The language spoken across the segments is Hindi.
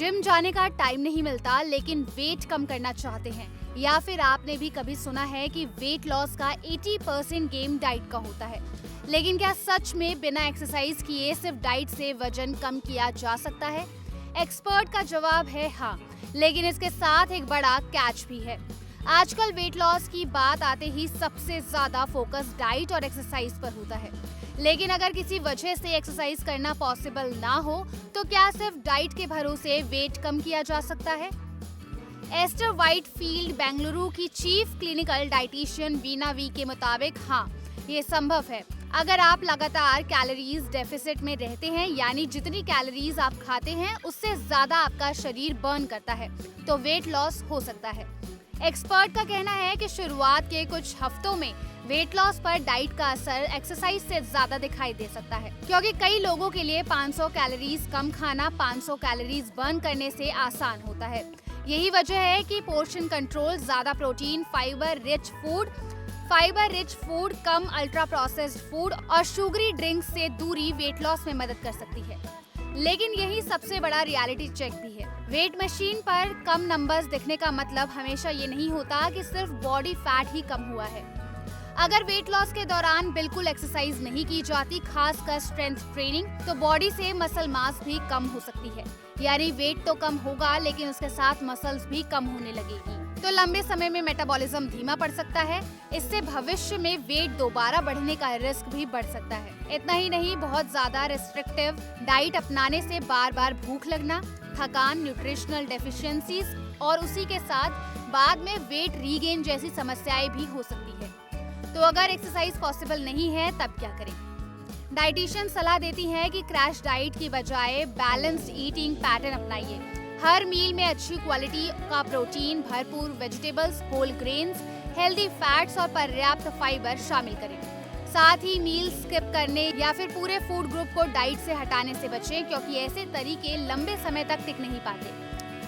जिम जाने का टाइम नहीं मिलता लेकिन वेट कम करना चाहते हैं, या फिर आपने भी कभी सुना है कि वेट लॉस का 80% गेम डाइट का होता है। लेकिन क्या सच में बिना एक्सरसाइज किए सिर्फ डाइट से वजन कम किया जा सकता है? एक्सपर्ट का जवाब है हाँ, लेकिन इसके साथ एक बड़ा कैच भी है। आजकल वेट लॉस की बात आते ही सबसे ज्यादा फोकस डाइट और एक्सरसाइज पर होता है। लेकिन अगर किसी वजह से एक्सरसाइज करना पॉसिबल ना हो तो क्या सिर्फ डाइट के भरोसे वेट कम किया जा सकता है? एस्टर व्हाइटफील्ड बेंगलुरु की chief clinical dietitian Veena V के मुताबिक हाँ, ये संभव है। अगर आप लगातार कैलोरीज डेफिसिट में रहते हैं, यानी जितनी कैलोरीज आप खाते हैं उससे ज्यादा आपका शरीर बर्न करता है, तो वेट लॉस हो सकता है। एक्सपर्ट का कहना है कि शुरुआत के कुछ हफ्तों में वेट लॉस पर डाइट का असर एक्सरसाइज से ज्यादा दिखाई दे सकता है, क्योंकि कई लोगों के लिए 500 कैलोरीज कम खाना 500 कैलोरीज बर्न करने से आसान होता है। यही वजह है कि पोर्शन कंट्रोल, ज्यादा प्रोटीन, फाइबर रिच फूड, कम अल्ट्रा प्रोसेस्ड फूड और शुगरी ड्रिंक्स से दूरी वेट लॉस में मदद कर सकती है। लेकिन यही सबसे बड़ा रियलिटी चेक भी है। वेट मशीन पर कम नंबर्स दिखने का मतलब हमेशा ये नहीं होता कि सिर्फ बॉडी फैट ही कम हुआ है। अगर वेट लॉस के दौरान बिल्कुल एक्सरसाइज नहीं की जाती, खासकर स्ट्रेंथ ट्रेनिंग, तो बॉडी से मसल मास भी कम हो सकती है। यानी वेट तो कम होगा लेकिन उसके साथ मसल्स भी कम होने लगेगी, तो लंबे समय में मेटाबॉलिज्म धीमा पड़ सकता है। इससे भविष्य में वेट दोबारा बढ़ने का रिस्क भी बढ़ सकता है। इतना ही नहीं, बहुत ज्यादा रिस्ट्रिक्टिव डाइट अपनाने से बार बार भूख लगना, थकान, न्यूट्रिशनल डेफिशिएंसीज और उसी के साथ बाद में वेट रीगेन जैसी समस्याएं भी हो सकती है। तो अगर एक्सरसाइज पॉसिबल नहीं है तब क्या करें? डाइटिशियन सलाह देती है कि क्रैश डाइट की बजाय बैलेंस्ड ईटिंग पैटर्न अपनाइए। हर मील में अच्छी क्वालिटी का प्रोटीन, भरपूर vegetables, whole grains, healthy fats और पर्याप्त फाइबर शामिल करें। साथ ही मील स्किप करने या फिर पूरे फूड ग्रुप को डाइट से हटाने से बचें, क्योंकि ऐसे तरीके लंबे समय तक टिक नहीं पाते।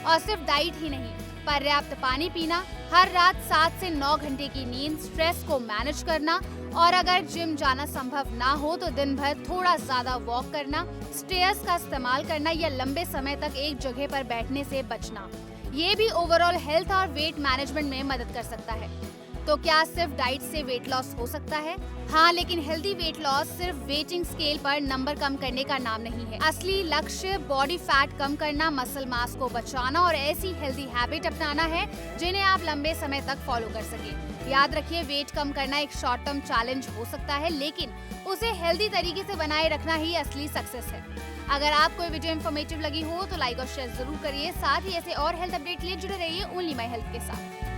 और सिर्फ डाइट ही नहीं, पर्याप्त पानी पीना, हर रात 7 से 9 घंटे की नींद, स्ट्रेस को मैनेज करना और अगर जिम जाना संभव ना हो तो दिन भर थोड़ा ज्यादा वॉक करना, स्टेयर्स का इस्तेमाल करना या लंबे समय तक एक जगह पर बैठने से बचना, ये भी ओवरऑल हेल्थ और वेट मैनेजमेंट में मदद कर सकता है। तो क्या सिर्फ डाइट से वेट लॉस हो सकता है? हाँ, लेकिन हेल्दी वेट लॉस सिर्फ वेटिंग स्केल पर नंबर कम करने का नाम नहीं है। असली लक्ष्य बॉडी फैट कम करना, मसल मास को बचाना और ऐसी हेल्दी हैबिट अपनाना है जिन्हें आप लंबे समय तक फॉलो कर सके। याद रखिए, वेट कम करना एक शॉर्ट टर्म चैलेंज हो सकता है, लेकिन उसे हेल्दी तरीके से बनाए रखना ही असली सक्सेस है। अगर आपको ये वीडियो इन्फॉर्मेटिव लगी हो तो लाइक और शेयर जरूर करिए। साथ ही ऐसे और हेल्थ अपडेट लिए जुड़े रहिए ओनली माई हेल्थ के साथ।